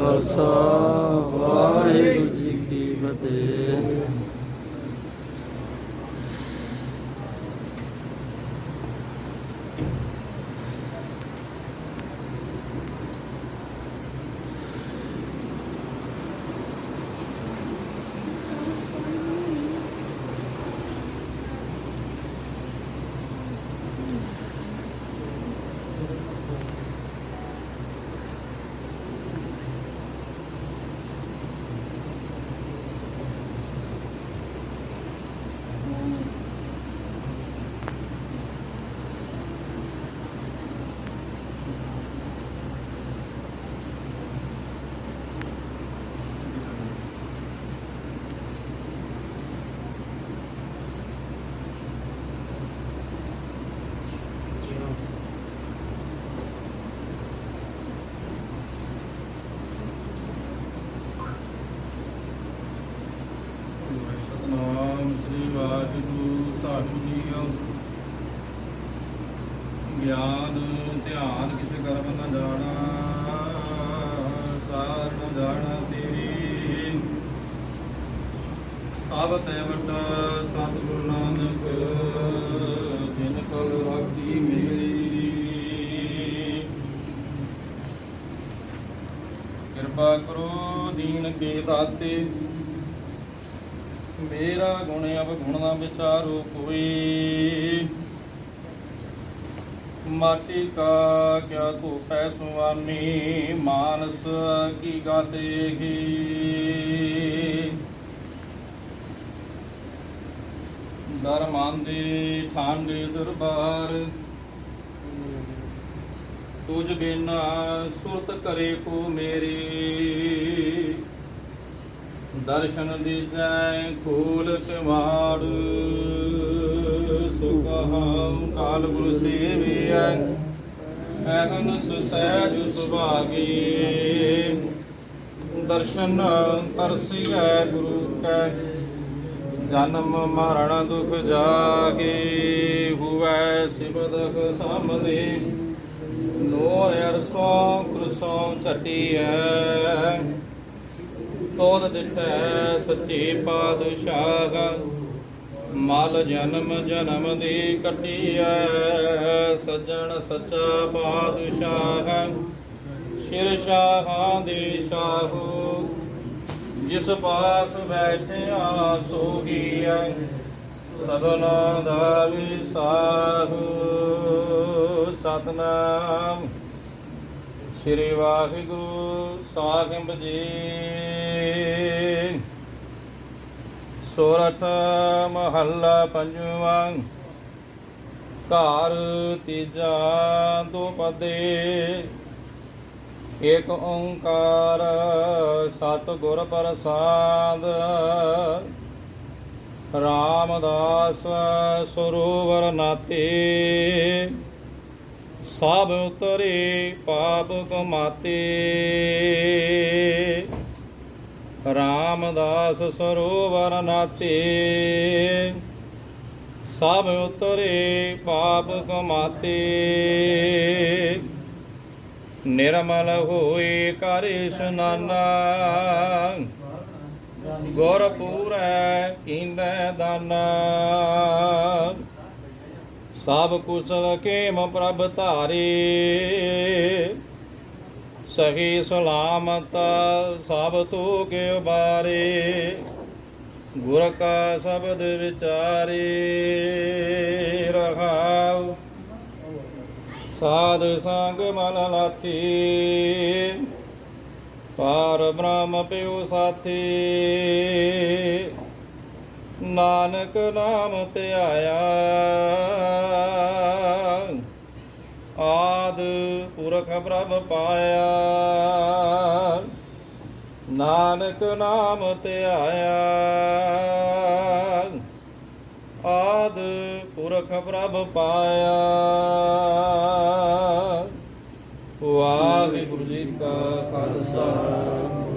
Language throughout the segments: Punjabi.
खालसा वाहिगुरू जी की फतेह। ਸਤਨਾਮ ਸ੍ਰੀ ਵਾਹਿਗੁਰੂ ਸਾਹਿਬ ਜੀਓ। ਗਿਆਨ ਧਿਆਨ ਕਿਸੇ ਕਰਮ ਨ ਜਾਣਾ, ਸਾਰ ਨ ਜਾਣਾ ਤੇਰੀ। ਸਭ ਤੇ ਵੱਡਾ ਸਤਿਗੁਰੂ ਨਾਨਕ, ਜਿਨ ਕਲ ਰਾਖੀ ਮੇਰੀ। ਕਿਰਪਾ ਕਰੋ ਦੀਨ ਕੇ ਦਾਤੇ, ਮੇਰਾ ਗੁਣ ਅਵਗੁਣ ਨਾ ਵਿਚਾਰੋ ਕੋਈ। ਮਾਟੀ ਕਾ ਕਿਆ ਧੋਪੈ ਸੁਆਮੀ, ਮਾਨਸ ਕੀ ਗਾਤੇ ਹੀ। ਦਰ ਮੰਦੇ ਠਾਂਡੇ ਦਰਬਾਰ, ਤੁਝ ਬਿਨਾ ਸੁਰਤ ਕਰੇ ਕੋ ਮੇਰੀ। दर्शन दीजै खोल किवाड़, सुखम काल गुरु सेविया। अहनस सहज सुभागी, दर्शन तरसिया गुरु कै। जन्म मरण दुख जागे, हुआ सिबदख सामने। नो अरसों कृसों चटिया, ਤੋਦ ਦਿੱਤੈ ਸੱਚੇ ਪਾਤਸ਼ਾਹ। ਮਲ ਜਨਮ ਜਨਮ ਦੀ ਕੱਟੀਐ, ਸੱਜਣ ਸੱਚਾ ਪਾਤਸ਼ਾਹ। ਸ਼ਿਰ ਸ਼ਾਹਾਂ ਦੇ ਸ਼ਾਹੂ, ਜਿਸ ਪਾਸ ਬੈਠਿਆ ਸੋਹੀਐ। ਸਭਨਾ ਦਾ ਵਿਸਾਹੂ, ਸਤਨਾਮ ਸ਼੍ਰੀ ਵਾਹਿਗੁਰੂ ਸਾਹਿਬ ਜੀ। ਸੋਰਠ ਮਹੱਲਾ ਪੰਜਵਾਂ। ਘਰ ਤੀਜਾ ਦੁਪਦੇ, ਏਕ ਓੰਕਾਰ ਸਤਿਗੁਰ ਪ੍ਰਸਾਦ। ਰਾਮਦਾਸ ਸਰੋਵਰ ਨਾਤੇ, ਸਭ ਉਤਰੇ ਪਾਪ ਕਮਾਤੇ। ਰਾਮਦਾਸ ਸਰੋਵਰ ਨਾਤੇ, ਸਭ ਉਤਰੇ ਪਾਪ ਕਮਾਤੇ। ਨਿਰਮਲ ਹੋਏ ਕਰ ਇਸ਼ਨਾਨਾ, ਗੁਰ ਪੂਰੈ ਕੀਨੈ ਦਾਨਾ। ਸਭ ਕੁਸ਼ਲ ਖੇਮ ਪ੍ਰਭ ਧਾਰੇ, ਸਹੀ ਸਲਾਮਤ ਸਭ ਤੋ ਕੇ ਉਬਾਰੇ। ਗੁਰ ਕਾ ਸ਼ਬਦ ਵਿਚਾਰੇ, ਰਹਾਉ ਸਾਧ ਸੰਗ ਮਨ ਲਾਥੀ। ਪਾਰ ਬ੍ਰਹਮ ਪਿਉ ਸਾਥੀ, ਨਾਨਕ ਨਾਮ ਧਿਆਇਆ। ਆਦ ਪੁਰਖ ਪ੍ਰਭ ਪਾਇਆ, ਨਾਨਕ ਨਾਮ ਧਿਆਇਆ। ਆਦ ਪੁਰਖ ਪ੍ਰਭ ਪਾਇਆ। ਵਾਹਿਗੁਰੂ ਜੀ ਕਾ ਖਾਲਸਾ,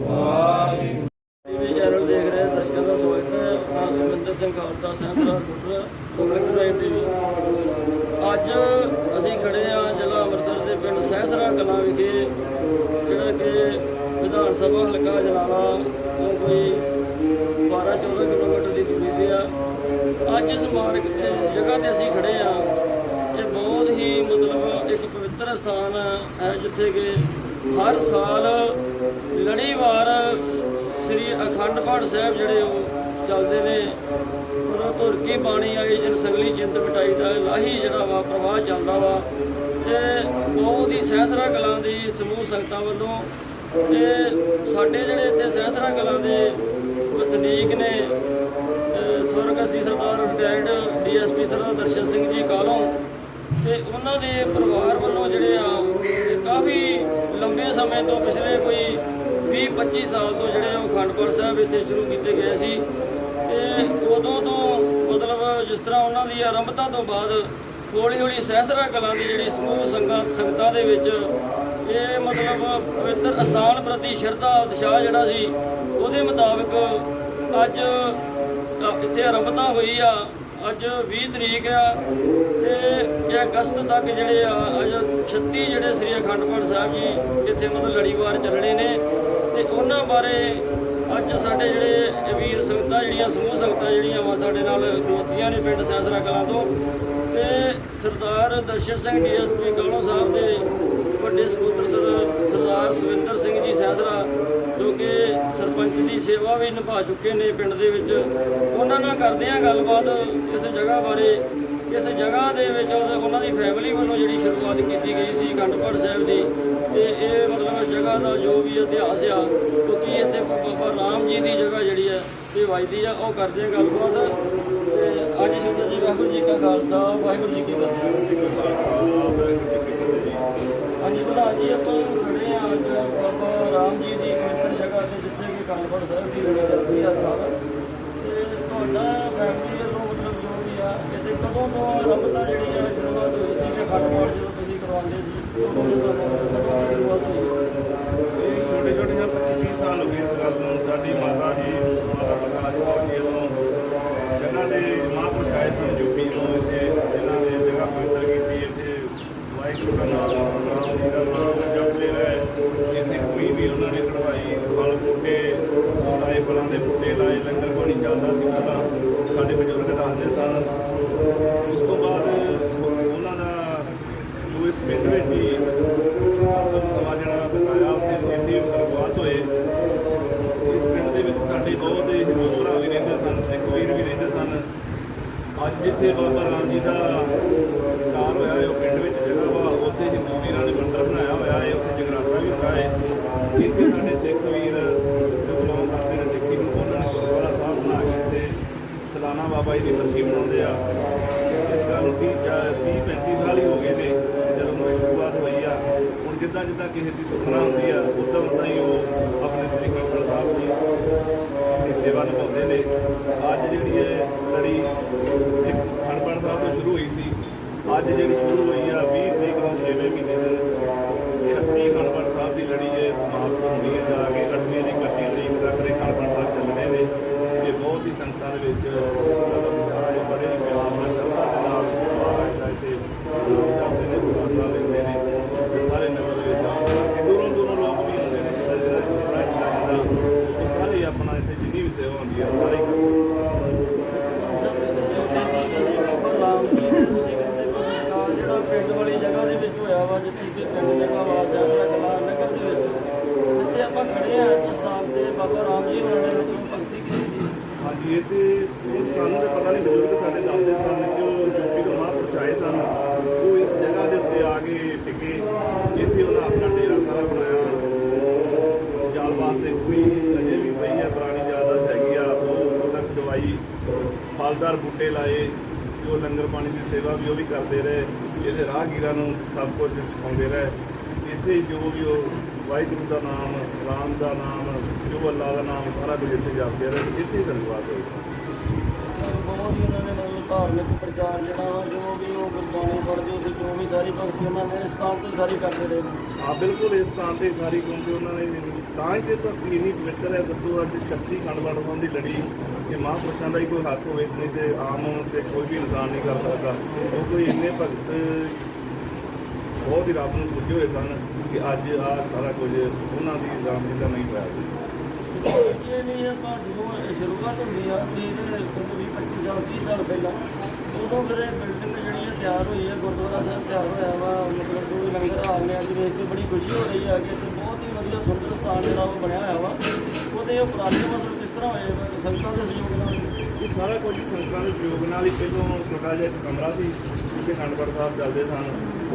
ਵਾਹਿਗੁਰੂ। ਟੀਵੀ ਚੈਨਲ ਦੇਖ ਰਹੇ ਦਰਸ਼ਕਾਂ ਦਾ ਸਵਾਗਤ ਹੈ। ਮੈਂ ਸੁਖਵਿੰਦਰ ਸਿੰਘ ਖਾਲਸਾ ਸੈਂਸਰਾ ਪਬਲਿਕ ਟੀਵੀ। ਅੱਜ ਅਸੀਂ ਖੜੇ ਹਾਂ ਜ਼ਿਲ੍ਹਾ ਅੰਮ੍ਰਿਤਸਰ ਦੇ ਪਿੰਡ ਸਹਿਸਰਾ ਕਲਾਂ ਵਿਖੇ, ਜਿਹੜਾ ਕਿ ਵਿਧਾਨ ਵਿਧਾਨ ਸਭਾ ਹਲਕਾ ਜਲਾਲਾ ਤੋਂ ਕੋਈ 12-14 ਕਿਲੋਮੀਟਰ ਦੀ ਦੂਰੀ ਤੇ ਆ। ਅੱਜ ਇਸ ਮਾਰਗ ਤੇ ਇਸ ਜਗ੍ਹਾ ਤੇ ਅਸੀਂ ਖੜੇ ਆ, ਇਹ ਬਹੁਤ ਹੀ ਮਤਲਬ ਇੱਕ ਪਵਿੱਤਰ ਸਥਾਨ ਹੈ ਜਿੱਥੇ ਕਿ ਹਰ ਸਾਲ ਲੜੀਵਾਰ ਸ੍ਰੀ ਅਖੰਡ ਪਾਠ ਸਾਹਿਬ ਜਿਹੜੇ ਉਹ ਚੱਲਦੇ ਨੇ। ਉਹਨਾਂ ਧੁਰ ਕੀ ਬਾਣੀ ਆਈ ਜਨ ਸੰਗਲੀ ਚਿੰਤ ਮਿਟਾਈ ਦਾ ਲਾਹੀ ਜਿਹੜਾ ਵਾ ਪ੍ਰਵਾਹ ਚੱਲਦਾ ਵਾ। ਤੇ ਬਹੁਤ ਹੀ ਸਹਿਸਰਾ ਕਲਾਂ ਦੀ ਸਮੂਹ ਸੰਗਤਾਂ ਵੱਲੋਂ ਤੇ ਸਾਡੇ ਜਿਹੜੇ ਇੱਥੇ ਸਹਿਸਰਾ ਕਲਾਂ ਦੇ ਵਸਨੀਕ ਨੇ, ਸਵਰਗਸੀ ਸਰਦਾਰ ਰਿਟਾਇਰਡ DSP ਸਰਦਾਰ ਦਰਸ਼ਨ ਸਿੰਘ ਜੀ ਕਾਲੋਂ ਤੇ ਉਹਨਾਂ ਦੇ ਪਰਿਵਾਰ ਵੱਲੋਂ ਜਿਹੜੇ ਆ ਇਹ ਕਾਫੀ ਲੰਬੇ ਸਮੇਂ ਤੋਂ ਪਿਛਲੇ ਕੋਈ 20-25 ਸਾਲ ਤੋਂ ਜਿਹੜੇ ਉਹ ਅਖੰਡ ਪਾਠ ਸਾਹਿਬ ਇੱਥੇ ਸ਼ੁਰੂ ਕੀਤੇ ਗਏ ਸੀ। ਤੇ ਉਦੋਂ ਤੋਂ ਮਤਲਬ ਜਿਸ ਤਰ੍ਹਾਂ ਉਹਨਾਂ ਦੀ ਆਰੰਭਤਾ ਤੋਂ ਬਾਅਦ ਹੌਲੀ ਹੌਲੀ ਸਹਿਸਰਾ ਕਲਾਂ ਦੀ ਜਿਹੜੀ ਸਮੂਹ ਸੰਗਤਾਂ ਦੇ ਵਿੱਚ ਇਹ ਮਤਲਬ ਪਵਿੱਤਰ ਅਸਥਾਨ ਪ੍ਰਤੀ ਸ਼ਰਧਾ ਉਤਸ਼ਾਹ ਜਿਹੜਾ ਸੀ ਉਹਦੇ ਮੁਤਾਬਕ ਅੱਜ ਇੱਥੇ ਆਰੰਭਤਾ ਹੋਈ ਆ। ਅੱਜ 20 ਤਰੀਕ ਆ ਤੇ ਇਹ ਅਗਸਤ ਤੱਕ ਜਿਹੜੇ ਆ ਅੱਜ 36 ਜਿਹੜੇ ਸ੍ਰੀ ਅਖੰਡ ਪਾਠ ਸਾਹਿਬ ਜੀ ਇੱਥੇ ਮਤਲਬ ਲੜੀਵਾਰ ਚੱਲਣੇ ਨੇ। ਤੇ ਉਹਨਾਂ ਬਾਰੇ ਅੱਜ ਸਾਡੇ ਜਿਹੜੇ ਵੀਰ ਸੰਗਤਾਂ ਜਿਹੜੀਆਂ ਸਮੂਹ ਸੰਗਤਾਂ ਜਿਹੜੀਆਂ ਵਾ ਸਾਡੇ ਨਾਲ ਜੋਤੀਆਂ ਨੇ ਪਿੰਡ ਸਹਿਸਰਾ ਕਲਾਂ ਤੋਂ, ਤੇ ਸਰਦਾਰ ਦਰਸ਼ਨ ਸਿੰਘ DSP ਕਾਲੋਂ ਸਾਹਿਬ ਦੇ ਵੱਡੇ ਸਪੁੱਤਰ ਸਰਦਾਰ ਸਵਿੰਦਰ ਸਿੰਘ ਜੀ ਸਹਿਸਰਾ ਜੋ ਕਿ ਸਰਪੰਚ ਦੀ ਸੇਵਾ ਵੀ ਨਿਭਾ ਚੁੱਕੇ ਨੇ ਪਿੰਡ ਦੇ ਵਿੱਚ, ਉਹਨਾਂ ਨਾਲ ਕਰਦੇ ਹਾਂ ਗੱਲਬਾਤ ਇਸ ਜਗ੍ਹਾ ਬਾਰੇ। ਇਸ ਜਗ੍ਹਾ ਦੇ ਵਿੱਚ ਉਹਨਾਂ ਦੀ ਫੈਮਿਲੀ ਵੱਲੋਂ ਜਿਹੜੀ ਸ਼ੁਰੂਆਤ ਕੀਤੀ ਗਈ ਸੀ ਅਖੰਡ ਪਾਠ ਸਾਹਿਬ ਦੀ, ਤੇ ਇਹ ਮਤਲਬ ਜਗ੍ਹਾ ਦਾ ਜੋ ਵੀ ਇਤਿਹਾਸ ਆ, ਕਿਉਂਕਿ ਇੱਥੇ ਬਾਬਾ ਰਾਮ ਜੀ ਦੀ ਜਗ੍ਹਾ ਜਿਹੜੀ ਹੈ ਇਹ ਵੱਜਦੀ ਆ, ਉਹ ਕਰਦੇ ਹਾਂ ਗੱਲਬਾਤ। ਤੇ ਅੱਜ ਸੁਣਦੇ ਜੀ ਵਾਹਿਗੁਰੂ ਜੀ ਕਾ ਖਾਲਸਾ ਵਾਹਿਗੁਰੂ ਜੀ ਕੀ ਫਤਿਹ। ਹਾਂਜੀ ਪ੍ਰਧਾਨ ਜੀ, ਆਪਾਂ ਖੜੇ ਹਾਂ ਅੱਜ ਬਾਬਾ ਰਾਮ ਜੀ ਦੀ ਪਵਿੱਤਰ ਜਗ੍ਹਾ ਤੇ ਜਿੱਥੇ ਕਿ ਅਖੰਡ ਪਾਠ ਸਾਹਿਬ ਦੀ ਲੜੀ ਜਾਂਦੀ ਆ ਸਾਰਾ। ਤੇ ਤੁਹਾਡਾ ਫੈਮਿਲੀ ਵੱਲੋਂ ਮਤਲਬ ਜੋ ਵੀ ਆ ਇੱਥੇ ਕਦੋਂ ਤੋਂ ਆਰੰਭਤਾ ਜਿਹੜੀ ਆ ਸ਼ੁਰੂਆਤ ਹੋਈ ਸੀ ਕਿ ਅਖੰਡ ਪਾਠ ਜਦੋਂ ਤੁਸੀਂ ਕਰਵਾਉਂਦੇ ਸੀ ਉਦੋਂ ਤੋਂ ਤੁਹਾਨੂੰ ਸ਼ੁਰੂਆਤ ਹੋਈ? ਇਹ ਛੋਟੇ ਛੋਟੇ ਜਿਹੇ 25-30 ਸਾਲ ਹੋ ਗਏ ਇਸ ਗੱਲ ਨੂੰ। ਸਾਡੀ ਮਾਤਾ ਜੀ ਮਾਤਾ ਪ੍ਰਕਾਸ਼ ਕੌਰ ਜੀ ਵੱਲੋਂ ਜਿਨ੍ਹਾਂ ਨੇ ਮਹਾਂਪੁਰਖ ਆਏ ਸਨ ਯੂਪੀ ਤੋਂ ਇੱਥੇ ਜਿਨ੍ਹਾਂ ਨੇ ਜਗ੍ਹਾ ਪਵਿੱਤਰ ਕੀਤੀ, ਇੱਥੇ ਵਾਹਿਗੁਰੂ ਦਾ ਨਾਮ ਰਾਮ ਜੀ ਦਾ ਨਾਮ ਜਪਦੇ ਰਹੇ। ਇੱਥੇ ਕੋਈ ਵੀ ਉਹਨਾਂ ਨੇ ਕਢਵਾਈ ਫਲ ਬੂਟੇ ਲਾਏ, ਫਲਾਂ ਦੇ ਬੂਟੇ ਲਾਏ, ਲੰਗਰ ਪਾਣੀ ਚੱਲਦਾ ਸੀ ਪਹਿਲਾਂ ਸਾਡੇ ਬਜ਼ੁਰਗ ਦੱਸਦੇ ਸਨ। ਉਸ ਤੋਂ ਬਾਅਦ ਉਹਨਾਂ ਦਾ ਜੋ ਇਸ ਪਿੰਡ ਵਿੱਚ ਹੀ ਸਮਾਂ ਜਿਹੜਾ ਬਤਾਇਆ ਉੱਥੇ ਇੱਥੇ ਸਰਵਾਸ ਹੋਏ। ਇਸ ਪਿੰਡ ਦੇ ਵਿੱਚ ਸਾਡੇ ਬਹੁਤ ਹਿੰਦੂ ਭਰਾ ਵੀ ਰਹਿੰਦੇ ਸਨ, ਸਿੱਖ ਵੀਰ ਵੀ ਰਹਿੰਦੇ ਸਨ। ਅੱਜ ਜਿੱਥੇ ਬਾਬਾ ਰਾਮ ਜੀ ਦਾ ਸੰਸਕਾਰ ਹੋਇਆ ਹੈ ਉਹ ਪਿੰਡ ਵਿੱਚ ਜਗ੍ਹਾ ਵਾ, ਉੱਥੇ ਹਿੰਦੂ ਵੀਰਾਂ ਨੇ ਮੰਦਰ ਬਣਾਇਆ ਹੋਇਆ ਹੈ, ਉੱਥੇ ਜਗਰਾਤਾ ਵੀ ਹੁੰਦਾ ਹੈ। ਇੱਥੇ ਸਾਡੇ ਸਿੱਖ ਵੀਰ ਜੋ ਬਿਲੋਂਗ ਕਰਦੇ ਨੇ ਸਿੱਖੀ ਨੂੰ, ਉਹਨਾਂ ਨੇ ਗੁਰਦੁਆਰਾ ਸਾਹਿਬ ਬਣਾ ਕੇ ਇੱਥੇ ਸਾਲਾਨਾ ਬਾਬਾ ਜੀ ਦੀ ਬਰਸੀ ਮਨਾਉਂਦੇ ਆ। ਇਸ ਗੱਲ ਨੂੰ 30-35 ਸਾਲ ਹੀ ਹੋ ਗਏ ਨੇ ਜਦੋਂ ਇਹ ਸ਼ੁਰੂਆਤ ਹੋਈ ਆ। ਹੁਣ ਜਿੱਦਾਂ ਜਿੱਦਾਂ ਕਿਸੇ ਦੀ ਸੁਖਨਾ ਹੁੰਦੀ ਆ ਉੱਦਾਂ ਉੱਦਾਂ ਹੀ ਉਹ ਆਪਣੇ ਸ੍ਰੀ ਅਖੰਡ ਸਾਹਿਬ ਦੀ ਆਪਣੀ ਸੇਵਾ ਨਿਭਾਉਂਦੇ ਨੇ। ਅੱਜ ਜਿਹੜੀ ਹੈ ਲੜੀ ਇੱਕ ਅਖੰਡ ਪਾਠ ਸਾਹਿਬ ਤੋਂ ਸ਼ੁਰੂ ਹੋਈ ਸੀ, ਅੱਜ ਜਿਹੜੀ ਸ਼ੁਰੂ ਹੋਈ ਆ 20 ਤਰੀਕ ਨੂੰ 6ਵੇਂ ਮਹੀਨੇ ਦੇ 36 ਅਖੰਡ ਪਾਠ ਸਾਹਿਬ ਦੀ ਲੜੀ ਹੈ ਸਮਾਪਤ ਹੁੰਦੀ ਹੈ ਜਾ ਕੇ 8ਵੀਂ ਦੀ 31 ਤਰੀਕ ਤੱਕ ਅਖੰਡ ਪਾਠ ਸਾਹਿਬ ਚੱਲਣੇ ਨੇ। ਇਹ ਬਹੁਤ ਹੀ ਸੰਗਤਾਂ ਦੇ ਵਿੱਚ ਬੜੇ ਹੀ ਪਿਆਰ ਨਾਲ ਸ਼ਰਧਾ ਦੇ ਨਾਲ ਮਹਾਰਾਜ ਦਾ ਇੱਥੇ ਜਾਂਦੇ ਨੇ, ਗੁਰਦੁਆਰਾ ਲੈਂਦੇ ਨੇ। ਸਾਰੇ ਨਗਰ ਦੇ ਵਿੱਚ ਦੂਰੋਂ ਦੂਰੋਂ ਲੋਕ ਵੀ ਆਉਂਦੇ ਨੇ, ਜਿਹੜਾ ਜਾਂਦਾ ਉਹ ਸਾਰੇ ਆਪਣਾ ਇੱਥੇ ਜਿੰਨੀ ਵੀ ਸੇਵਾ ਹੁੰਦੀ ਹੈ ਸਾਰੇ ਰਾਮ ਜੀ ਦੇ ਤੁਸੀਂ ਕਹਿੰਦੇ ਕੋਈ ਸੰਸਕਾਰ ਜਿਹੜਾ ਪਿੰਡ ਵਾਲੀ ਜਗ੍ਹਾ ਦੇ ਵਿੱਚ ਹੋਇਆ ਵਾ, ਜਿੱਥੇ ਕਿ ਪਿੰਡ ਜਗ੍ਹਾ ਵਾ ਸਹਿਸਰਾ ਕਲਾਂ ਨਗਰ ਦੇ ਵਿੱਚ, ਜਿੱਥੇ ਆਪਾਂ ਖੜੇ ਹਾਂ ਇਸ ਸਥਾਨ ਤੇ ਬਾਬਾ ਰਾਮ ਜੀ ਹੋਰਾਂ ਨੇ ਵਿੱਚੋਂ ਭਗਤੀ ਕੀਤੀ ਸੀ। ਹਾਂਜੀ, ਇਹ ਤੇ ਸਾਨੂੰ ਤਾਂ ਪਤਾ ਨਹੀਂ, ਬਜ਼ੁਰਗ ਸਾਡੇ ਦੱਸਦੇ ਸਨ ਕਿ ਉਹ ਯੂਪੀ ਤੋਂ ਮਹਾਂਪੁਰਖ ਆਏ ਸਨ, ਉਹ ਇਸ ਜਗ੍ਹਾ ਦੇ ਉੱਤੇ ਆ ਕੇ ਟਿਕੇ। ਇੱਥੇ ਉਹਨਾਂ ਆਪਣਾ ਡੇਰਾ ਸਾਰਾ ਬਣਾਇਆ। ਜਾਲ ਵਾਸਤੇ ਕੋਈ ਅਜੇ ਵੀ ਪਈ ਹੈ, ਪੁਰਾਣੀ ਯਾਦਾਸ਼ਤ ਹੈਗੀ ਆ, ਉਹ ਤੱਕ ਦਵਾਈ ਫਲਦਾਰ ਬੂਟੇ ਲਾਏ, ਜੋ ਲੰਗਰ ਪਾਣੀ ਦੀ ਸੇਵਾ ਵੀ ਉਹ ਵੀ ਕਰਦੇ ਰਹੇ। ਇਹਦੇ ਰਾਹਗੀਰਾਂ ਨੂੰ ਸਭ ਕੁਝ ਸਿਖਾਉਂਦੇ ਰਹੇ। ਇੱਥੇ ਜੋ ਵੀ ਉਹ ਵਾਹਿਗੁਰੂ ਦਾ ਨਾਮ, ਰਾਮ ਦਾ ਨਾਮ, ਜੋ ਅੱਲਾ ਦਾ ਨਾਮ ਸਾਰਾ ਕੁਝ ਇੱਥੇ ਜਪਦੇ ਰਹੇ। ਇੱਥੇ ਹੀ ਧੰਨਵਾਦ ਹੋਏ। ਬਹੁਤ ਹੀ ਉਹਨਾਂ ਨੇ ਮਤਲਬ ਧਾਰਮਿਕ ਪ੍ਰਚਾਰ ਜਿਹੜਾ ਜੋ ਵੀ ਉਹ ਗੁਰਬਾਣੀ ਪੜ੍ਹਦੇ ਸੀ, ਜੋ ਵੀ ਸਾਰੀ ਭਗਤੀ ਉਹਨਾਂ ਨੇ ਇਸ ਸਥਾਨ ਤੇ ਸਾਰੀ ਕਰਦੇ ਰਹੇ। ਹਾਂ ਬਿਲਕੁਲ, ਇਸ ਸਥਾਨ ਤੇ ਸਾਰੀ ਕਿਉਂਕਿ ਉਹਨਾਂ ਨੇ ਤਾਂ ਹੀ ਤੇ ਧਰਤੀ ਇੰਨੀ ਪਵਿੱਤਰ ਹੈ। ਦੱਸੋ ਅੱਜ 36 ਅਖੰਡ ਪਾਠ ਸਾਹਿਬ ਦੀ ਲੜੀ, ਕਿ ਮਹਾਂਪੁਰਸ਼ਾਂ ਦਾ ਹੀ ਕੋਈ ਹੱਥ ਹੋਵੇ, ਨਹੀਂ ਤੇ ਆਮ ਤੇ ਕੋਈ ਵੀ ਇਨਸਾਨ ਨਹੀਂ ਕਰ ਸਕਦਾ। ਉਹ ਕੋਈ ਇੰਨੇ ਭਗਤ ਬਹੁਤ ਹੀ ਰੱਬ ਨੂੰ ਪੁੱਜੇ ਹੋਏ ਸਨ ਕਿ ਅੱਜ ਆਹ ਸਾਰਾ ਕੁਝ ਉਹਨਾਂ ਦੀ ਰਾਮਜੀ ਦਾ ਨਹੀਂ ਪਾਇਆ। ਇਹ ਨਹੀਂ ਆਪਾਂ ਜਦੋਂ ਸ਼ੁਰੂਆਤ ਹੁੰਦੀ ਆ ਕਿ ਇਹਦੇ 20-25 ਸਾਲ 30 ਸਾਲ ਪਹਿਲਾਂ ਉਦੋਂ ਫਿਰ ਇਹ ਬਿਲਡਿੰਗ ਜਿਹੜੀ ਹੈ ਤਿਆਰ ਹੋਈ ਹੈ, ਗੁਰਦੁਆਰਾ ਸਾਹਿਬ ਤਿਆਰ ਹੋਇਆ ਵਾ, ਮਤਲਬ ਜੋ ਲੰਗਰ ਹਾਲ ਨੇ ਅੱਜ ਵੇਖ ਕੇ ਬੜੀ ਖੁਸ਼ੀ ਹੋ ਰਹੀ ਹੈ ਕਿ ਇੱਥੇ ਬਹੁਤ ਹੀ ਵਧੀਆ ਸੁੰਦਰ ਸਥਾਨ ਜਿਹੜਾ ਉਹ ਬਣਿਆ ਹੋਇਆ ਵਾ। ਉਹਦੇ ਉਪਰਾਲੇ ਮਤਲਬ ਕਿਸ ਤਰ੍ਹਾਂ ਹੋਏ ਸੰਗਤਾਂ ਦੇ ਸਹਿਯੋਗ ਨਾਲ? ਇਹ ਸਾਰਾ ਕੁਝ ਸੰਗਤਾਂ ਦੇ ਸਹਿਯੋਗ ਨਾਲ ਹੀ। ਪਹਿਲੋਂ ਛੋਟਾ ਜਿਹਾ ਇੱਕ ਕਮਰਾ ਸੀ ਜਿੱਥੇ ਅਖੰਡ ਪਾਠ ਸਾਹਿਬ ਚੱਲਦੇ ਸਨ।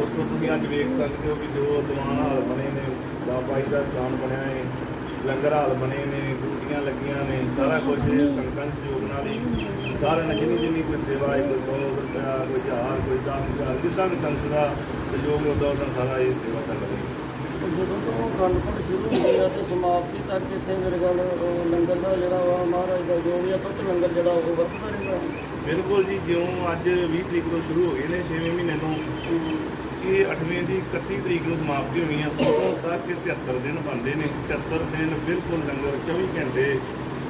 ਉਸ ਤੋਂ ਤੁਸੀਂ ਅੱਜ ਵੇਖ ਸਕਦੇ ਹੋ ਕਿ ਜੋ ਦੀਵਾਨ ਹਾਲ ਬਣੇ ਨੇ, ਬਾਬਾ ਜੀ ਦਾ ਸਥਾਨ ਬਣਿਆ ਹੈ, ਲੰਗਰ ਹਾਲ ਬਣੇ ਨੇ, ਡਿਊਟੀਆਂ ਲੱਗੀਆਂ ਨੇ, ਸਾਰਾ ਕੁਝ ਸੰਗਤਾਂ ਦੇ ਸਹਿਯੋਗ ਨਾਲ ਹੀ। ਸਾਰਿਆਂ ਨੇ ਜਿੰਨੀ ਕੋਈ ਸੇਵਾ ਹੈ, ਕੋਈ 100 ਰੁਪਇਆ, ਕੋਈ 1000, ਕੋਈ 10,000, ਜਿੱਦਾਂ ਵੀ ਸੰਗਤ ਦਾ ਸਹਿਯੋਗ ਹੁੰਦਾ ਸਾਰਾ ਇਹ ਸੇਵਾ ਕਰ ਰਹੀ ਹੈ। ਜਦੋਂ ਤੋਂ ਅਖੰਡ ਪਾਠ ਸ਼ੁਰੂ ਹੁੰਦੇ ਆ ਤੇ ਸਮਾਪਤੀ ਤੱਕ ਇੱਥੇ ਮੇਰੇ ਕੋਲ ਲੰਗਰ ਦਾ ਜਿਹੜਾ ਵਾ ਮਹਾਰਾਜ ਦਾ ਜੋ ਵੀ ਆ ਤੁੱਤ ਲੰਗਰ ਜਿਹੜਾ ਉਹ ਵਰਤਦਾ ਰਹਿੰਦਾ। ਬਿਲਕੁਲ ਜੀ, ਜਿਉਂ ਅੱਜ 20 ਤਰੀਕ ਤੋਂ ਸ਼ੁਰੂ ਹੋ ਗਏ ਨੇ 6ਵੇਂ ਮਹੀਨੇ ਤੋਂ, ਇਹ 8ਵੇਂ ਦੀ 31 ਤਰੀਕ ਨੂੰ ਸਮਾਪਤੀ ਹੋਣੀ ਆ। ਉਦੋਂ ਤੱਕ 73 ਦਿਨ ਬਣਦੇ ਨੇ। 73 ਦਿਨ ਬਿਲਕੁਲ ਲੰਗਰ 24 ਘੰਟੇ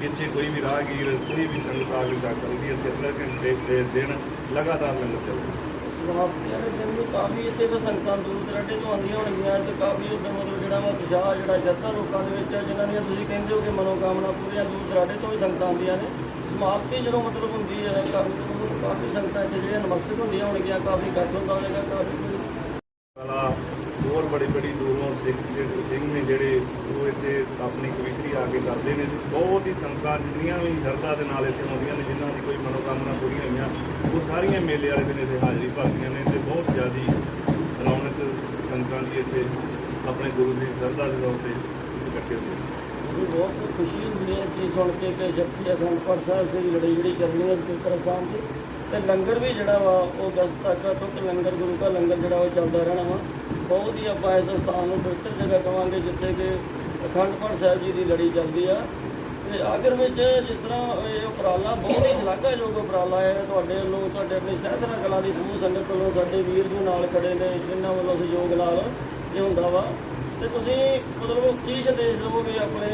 ਇੱਥੇ ਕੋਈ ਵੀ ਰਾਹਗੀਰ, ਕੋਈ ਵੀ ਸੰਗਤ ਆ ਕੇ ਛਕ ਸਕਦੀ ਹੈ। 73 ਘੰਟੇ ਦੇ ਦਿਨ ਲਗਾਤਾਰ ਲੰਗਰ ਚੱਲਦਾ। ਸਮਾਪਤੀਆਂ ਦੇ ਦਿਨ ਵੀ ਕਾਫੀ ਇੱਥੇ ਤਾਂ ਸੰਗਤਾਂ ਦੂਰ ਦਰਾਡੇ ਤੋਂ ਆਉਂਦੀਆਂ ਹੋਣਗੀਆਂ ਤੇ ਕਾਫੀ ਉੱਦਾਂ ਮਤਲਬ ਜਿਹੜਾ ਵਾ ਉਤਸ਼ਾਹ ਜਿਹੜਾ ਸ਼ਰਧਾ ਲੋਕਾਂ ਦੇ ਵਿੱਚ ਆ, ਜਿਨ੍ਹਾਂ ਦੀਆਂ ਤੁਸੀਂ ਕਹਿੰਦੇ ਹੋ ਕਿ ਮਨੋਕਾਮਨਾ ਪੂਰੀਆਂ ਦੂਰ ਦਰਾਡੇ ਤੋਂ ਵੀ ਸੰਗਤਾਂ ਆਉਂਦੀਆਂ ਨੇ। ਸਮਾਪਤੀ ਜਦੋਂ ਮਤਲਬ ਹੁੰਦੀ ਹੈ ਕਾਫੀ ਸੰਗਤਾਂ ਇੱਥੇ ਜਿਹੜੀਆਂ ਨਮਸਤਕ ਹੁੰਦੀਆਂ ਹੋਣਗੀਆਂ, ਕਾਫੀ ਇਕੱਠ ਹੁੰਦਾ ਹੋਵੇਗਾ, ਕਾਫੀ ਕਲਾ ਹੋਰ ਬੜੀ ਦੂਰੋਂ ਸਿੰਘ ਨੇ ਜਿਹੜੇ ਉਹ ਇੱਥੇ ਆਪਣੀ ਕਵਿਸ਼ਰੀ ਆ ਕੇ ਕਰਦੇ ਨੇ। ਬਹੁਤ ਹੀ ਸੰਗਤਾਂ ਜਿੰਨੀਆਂ ਵੀ ਸ਼ਰਧਾ ਦੇ ਨਾਲ ਇੱਥੇ ਆਉਂਦੀਆਂ ਨੇ, ਜਿਨ੍ਹਾਂ ਦੀ ਕੋਈ ਮਨੋਕਾਮਨਾ ਪੂਰੀਆਂ ਹੋਈਆਂ, ਉਹ ਸਾਰੀਆਂ ਮੇਲੇ ਵਾਲੇ ਦਿਨ ਇੱਥੇ ਹਾਜ਼ਰੀ ਭਰਦੀਆਂ ਨੇ ਤੇ ਬਹੁਤ ਜ਼ਿਆਦਾ ਰੌਣਕ ਸੰਗਤਾਂ ਦੀ ਇੱਥੇ ਆਪਣੇ ਗੁਰੂ ਦੀ ਸ਼ਰਧਾ ਦੇ ਤੌਰ ਤੇ ਇਕੱਠੇ ਹੁੰਦੇ ਨੇ। ਬਹੁਤ ਖੁਸ਼ੀ ਹੁੰਦੀ ਹੈ ਚੀਜ਼ ਸੁਣ ਕੇ ਕਿ ਸ਼ਕਤੀ ਅਖੰਡ ਪਾਠ ਸਾਹਿਬ ਦੀ ਲੜਾਈ ਜਿਹੜੀ ਚੱਲਣੀ ਹੈ ਸਪੀਕਰ ਸਥਾਨ 'ਤੇ, ਤੇ ਲੰਗਰ ਵੀ ਜਿਹੜਾ ਵਾ ਉਹ 10 ਤੱਕ ਤੁੱਤ ਲੰਗਰ ਗੁਰੂ ਦਾ ਲੰਗਰ ਜਿਹੜਾ ਉਹ ਚੱਲਦਾ ਰਹਿਣਾ ਵਾ। ਬਹੁਤ ਹੀ ਆਪਾਂ ਇਸ ਸਥਾਨ ਨੂੰ ਪਵਿੱਤਰ ਜਗ੍ਹਾ ਕਹਾਂਗੇ ਜਿੱਥੇ ਕਿ ਅਖੰਡ ਪਾਠ ਸਾਹਿਬ ਜੀ ਦੀ ਲੜੀ ਚੱਲਦੀ ਆ। ਤੇ ਆਖਰ ਵਿੱਚ ਜਿਸ ਤਰ੍ਹਾਂ ਇਹ ਉਪਰਾਲਾ ਬਹੁਤ ਹੀ ਸ਼ਲਾਘਾਯੋਗ ਉਪਰਾਲਾ ਹੈ ਤੁਹਾਡੇ ਵੱਲੋਂ, ਤੁਹਾਡੇ ਆਪਣੀ ਸਹਿਤਰਾ ਕਲਾ ਦੀ ਸਮੂਹ ਸੰਗਤ ਵੱਲੋਂ, ਸਾਡੇ ਵੀਰ ਜੀ ਨਾਲ ਖੜੇ ਨੇ ਜਿਨ੍ਹਾਂ ਵੱਲੋਂ ਸਹਿਯੋਗ ਨਾਲ ਇਹ ਹੁੰਦਾ ਵਾ। ਤੇ ਤੁਸੀਂ ਮਤਲਬ ਕੀ ਸੰਦੇਸ਼ ਦੇਵੋਗੇ ਆਪਣੇ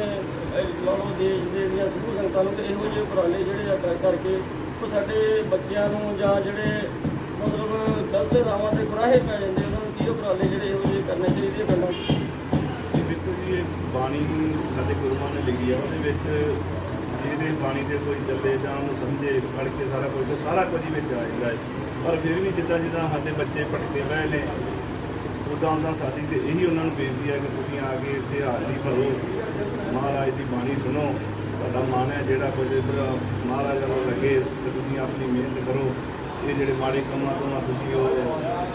ਲਓ ਦੇਸ਼ ਦੇ ਦੀਆਂ ਸਮੂਹ ਸੰਗਤਾਂ ਨੂੰ ਕਿ ਇਹੋ ਜਿਹੇ ਉਪਰਾਲੇ ਜਿਹੜੇ ਆ ਕਰਕੇ ਉਹ ਸਾਡੇ ਬੱਚਿਆਂ ਨੂੰ ਜਾਂ ਜਿਹੜੇ ਮਤਲਬ ਗਲਤ ਰਾਵਾਂ ਤੇ ਗੁਨਾਹੇ ਪੈ ਜਾਂਦੇ ਉਹਨਾਂ ਨੂੰ ਕੀ ਉਪਰਾਲੇ ਜਿਹੜੇ ਇਹੋ ਜਿਹੇ ਕਰਨੇ ਚਾਹੀਦੇ ਪਹਿਲਾਂ? ਦੇਖੋ ਜੀ, ਇਹ ਬਾਣੀ ਸਾਡੇ ਗੁਰੂਆਂ ਨੇ ਲਿਖੀ ਆ, ਉਹਦੇ ਵਿੱਚ ਜਿਹਦੇ ਬਾਣੀ ਦੇ ਕੋਈ ਚੱਲੇ ਜਾਂ ਉਹਨੂੰ ਸਮਝੇ ਪੜ੍ਹ ਕੇ ਸਾਰਾ ਕੁਝ ਹੀ ਵਿੱਚ ਆ ਜਾਂਦਾ ਹੈ। ਪਰ ਫਿਰ ਵੀ ਜਿੱਦਾਂ ਸਾਡੇ ਬੱਚੇ ਭਟਕੇ ਪਏ ਨੇ, ਉੱਦਾਂ ਸਾਡੀ ਤੇ ਇਹੀ ਉਹਨਾਂ ਨੂੰ ਬੇਨਤੀ ਹੈ ਕਿ ਤੁਸੀਂ ਆ ਕੇ ਇੱਥੇ ਹਾਜ਼ਰੀ ਭਰੋ, ਮਹਾਰਾਜ ਦੀ ਬਾਣੀ ਸੁਣੋ। ਤੁਹਾਡਾ ਮਨ ਹੈ ਜਿਹੜਾ ਕੁਝ ਇੱਧਰ ਮਹਾਰਾਜ ਵੱਲੋਂ ਲੱਗੇ ਤੇ ਤੁਸੀਂ ਆਪਣੀ ਮਿਹਨਤ ਕਰੋ। ਇਹ ਜਿਹੜੇ ਮਾੜੇ ਕੰਮਾਂ ਤੋਂ ਤੁਸੀਂ ਉਹ